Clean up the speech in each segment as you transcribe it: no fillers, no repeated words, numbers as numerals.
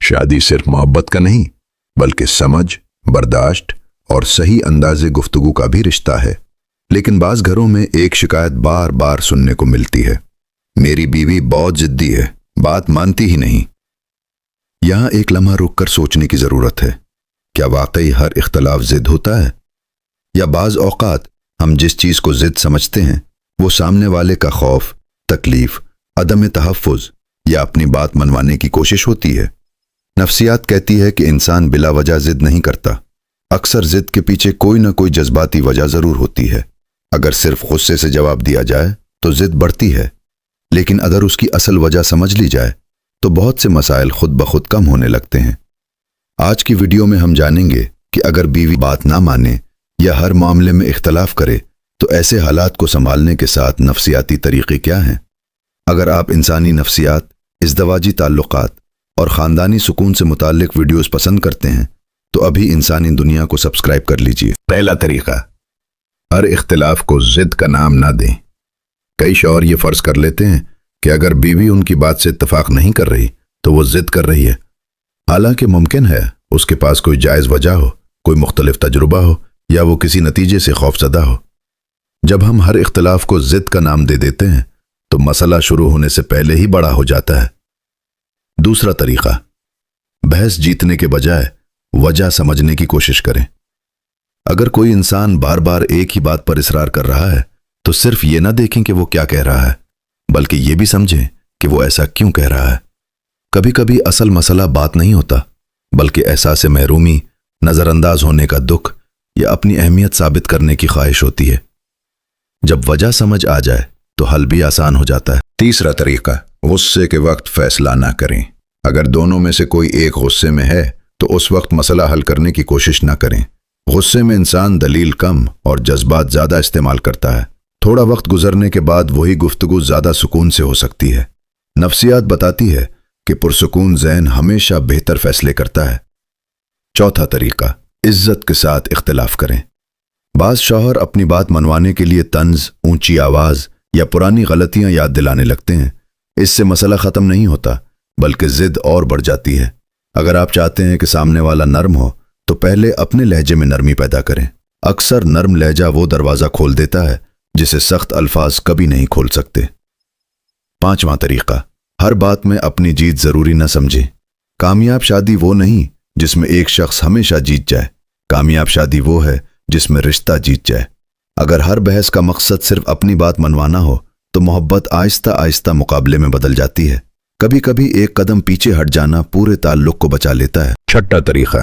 शादी सिर्फ मोहब्बत का नहीं बल्कि समझ, बर्दाश्त और सही अंदाज़े गुफ्तगू का भी रिश्ता है। लेकिन बाज़ घरों में एक शिकायत बार बार सुनने को मिलती है, मेरी बीवी बहुत जिद्दी है, बात मानती ही नहीं। यहां एक लम्हा रुककर सोचने की ज़रूरत है, क्या वाकई हर इख्तलाफ जिद होता है, या बाज़ औक़ात हम जिस चीज़ को जिद समझते हैं वो सामने वाले का खौफ, तकलीफ, अदम तहफ़्फ़ुज़ या अपनी बात मनवाने की कोशिश होती है। नफ्सियात कहती है कि इंसान बिला वजह जिद नहीं करता, अक्सर जिद के पीछे कोई ना कोई जज्बाती वजह ज़रूर होती है। अगर सिर्फ गुस्से से जवाब दिया जाए तो जिद बढ़ती है, लेकिन अगर उसकी असल वजह समझ ली जाए तो बहुत से मसाइल खुद ब खुद कम होने लगते हैं। आज की वीडियो में हम जानेंगे कि अगर बीवी बात ना माने या हर मामले में इख्तलाफ करे तो ऐसे हालात को संभालने के साथ नफ्सियाती तरीक़े क्या हैं। अगर आप इंसानी नफ्सियात, इज़दवाजी ताल्लुक़ात और ख़ानदानी सुकून से मुताल्लिक़ वीडियोज़ पसंद करते हैं तो अभी इंसानी दुनिया को सब्सक्राइब कर लीजिए। पहला तरीक़ा, हर इख्तिलाफ को ज़िद का नाम ना दें। कई शौहर ये फ़र्ज़ कर लेते हैं कि अगर बीवी उनकी बात से इत्तफ़ाक़ नहीं कर रही तो वो ज़िद कर रही है, हालांकि मुमकिन है उसके पास कोई जायज़ वजह हो, कोई मुख्तलिफ तजुर्बा हो या वो किसी नतीजे से खौफज़दा हो। जब हम हर इख्तिलाफ को ज़िद का नाम दे देते हैं तो मसला शुरू होने से पहले ही बड़ा हो जाता है। दूसरा तरीक़ा, बहस जीतने के बजाय वजह समझने की कोशिश करें। अगर कोई इंसान बार बार एक ही बात पर इसरार कर रहा है तो सिर्फ ये ना देखें कि वो क्या कह रहा है, बल्कि ये भी समझें कि वो ऐसा क्यों कह रहा है। कभी कभी असल मसला बात नहीं होता बल्कि एहसास महरूमी, नज़रअंदाज होने का दुख या अपनी अहमियत साबित करने की ख्वाहिश होती है। जब वजह समझ आ जाए तो हल भी आसान हो जाता है। तीसरा तरीका, गुस्से के वक्त फैसला ना करें। अगर दोनों में से कोई एक गुस्से में है तो उस वक्त मसला हल करने की कोशिश ना करें। गुस्से में इंसान दलील कम और जज्बात ज़्यादा इस्तेमाल करता है। थोड़ा वक्त गुजरने के बाद वही गुफ्तगू ज़्यादा सुकून से हो सकती है। नफ्सियात बताती है कि पुरसुकून ज़हन हमेशा बेहतर फैसले करता है। चौथा तरीका, इज्जत के साथ इख्तिलाफ करें। बाज़ शौहर अपनी बात मनवाने के लिए तंज, ऊंची आवाज़ या पुरानी गलतियां याद दिलाने लगते हैं। इससे मसला ख़त्म नहीं होता बल्कि ज़िद और बढ़ जाती है। अगर आप चाहते हैं कि सामने वाला नरम हो तो पहले अपने लहजे में नरमी पैदा करें। अक्सर नरम लहजा वो दरवाज़ा खोल देता है जिसे सख्त अल्फाज कभी नहीं खोल सकते। पांचवा तरीका, हर बात में अपनी जीत ज़रूरी न समझें। कामयाब शादी वो नहीं जिसमें एक शख्स हमेशा जीत जाए, कामयाब शादी वो है जिसमें रिश्ता जीत जाए। अगर हर बहस का मकसद सिर्फ अपनी बात मनवाना हो तो मोहब्बत आहिस्ता आहिस्ता मुकाबले में बदल जाती है। कभी कभी एक कदम पीछे हट जाना पूरे ताल्लुक को बचा लेता है। छठा तरीका,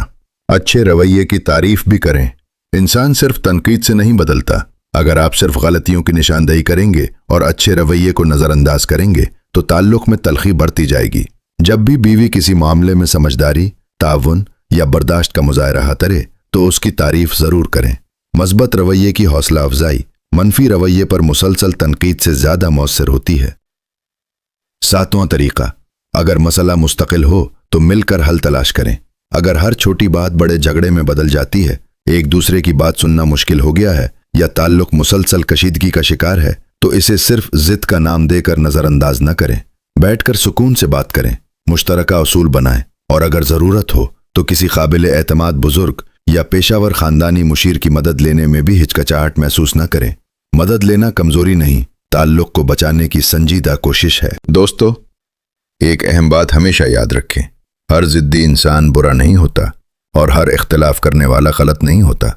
अच्छे रवैये की तारीफ भी करें। इंसान सिर्फ तनकीद से नहीं बदलता। अगर आप सिर्फ गलतियों की निशानदेही करेंगे और अच्छे रवैये को नज़रअंदाज करेंगे तो ताल्लुक में तलखी बढ़ती जाएगी। जब भी बीवी किसी मामले में समझदारी, ताउन या बर्दाश्त का मुजाहरा करे तो उसकी तारीफ ज़रूर करें। मस्बत रवैये की हौसला अफजाई मनफी रवैये पर मुसलसल तनकीद से ज़्यादा मौसर होती है। सातवां तरीका, अगर मसला मुस्तकिल हो तो मिलकर हल तलाश करें। अगर हर छोटी बात बड़े झगड़े में बदल जाती है, एक दूसरे की बात सुनना मुश्किल हो गया है या ताल्लुक मुसलसल कशीदगी का शिकार है तो इसे सिर्फ जिद का नाम देकर नज़रअंदाज न करें। बैठकर सुकून से बात करें, मुश्तरका उसूल बनाएं और अगर ज़रूरत हो तो किसी काबिल एतमाद बुजुर्ग या पेशावर ख़ानदानी मुशीर की मदद लेने में भी हिचकिचाहट महसूस न करें। मदद लेना कमज़ोरी नहीं, ताल्लुक को बचाने की संजीदा कोशिश है। दोस्तों, एक अहम बात हमेशा याद रखें, हर ज़िद्दी इंसान बुरा नहीं होता और हर इख्तिलाफ करने वाला गलत नहीं होता।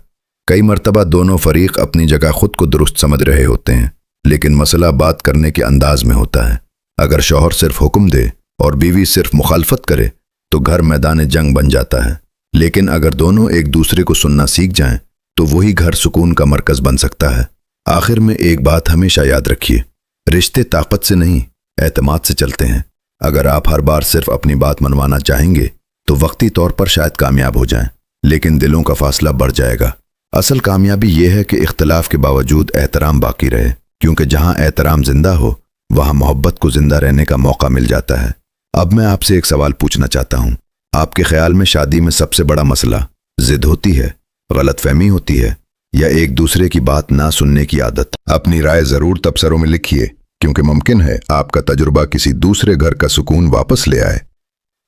कई मर्तबा दोनों फरीक अपनी जगह खुद को दुरुस्त समझ रहे होते हैं, लेकिन मसला बात करने के अंदाज में होता है। अगर शौहर सिर्फ हुक्म दे और बीवी सिर्फ मुखालफत करे तो घर मैदान जंग बन जाता है। लेकिन अगर दोनों एक दूसरे को सुनना सीख जाएं तो वही घर सुकून का मरकज़ बन सकता है। आखिर में एक बात हमेशा याद रखिए, रिश्ते ताकत से नहीं एतमाद से चलते हैं। अगर आप हर बार सिर्फ अपनी बात मनवाना चाहेंगे तो वक्ती तौर पर शायद कामयाब हो जाएं, लेकिन दिलों का फासला बढ़ जाएगा। असल कामयाबी यह है कि इख्तिलाफ के बावजूद एहतराम बाकी रहे, क्योंकि जहां एहतराम जिंदा हो वहां मोहब्बत को जिंदा रहने का मौका मिल जाता है। अब मैं आपसे एक सवाल पूछना चाहता हूं, आपके ख्याल में शादी में सबसे बड़ा मसला जिद होती है, गलतफहमी होती है, या एक दूसरे की बात ना सुनने की आदत? अपनी राय जरूर तबसरों में लिखिए, क्योंकि मुमकिन है आपका तजुर्बा किसी दूसरे घर का सुकून वापस ले आए।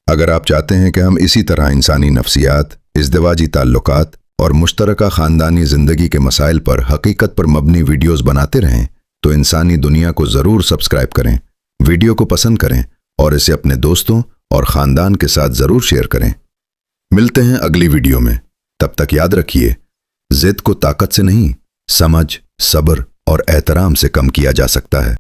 اگر آپ چاہتے ہیں کہ ہم اسی طرح انسانی نفسیات، ازدواجی تعلقات اور مشترکہ خاندانی زندگی کے مسائل پر حقیقت پر مبنی ویڈیوز بناتے رہیں تو انسانی دنیا کو ضرور سبسکرائب کریں، ویڈیو کو پسند کریں اور اسے اپنے دوستوں اور خاندان کے ساتھ ضرور شیئر کریں۔ ملتے ہیں اگلی ویڈیو میں، تب تک یاد رکھیے، ضد کو طاقت سے نہیں، سمجھ، صبر اور احترام سے کم کیا جا سکتا ہے۔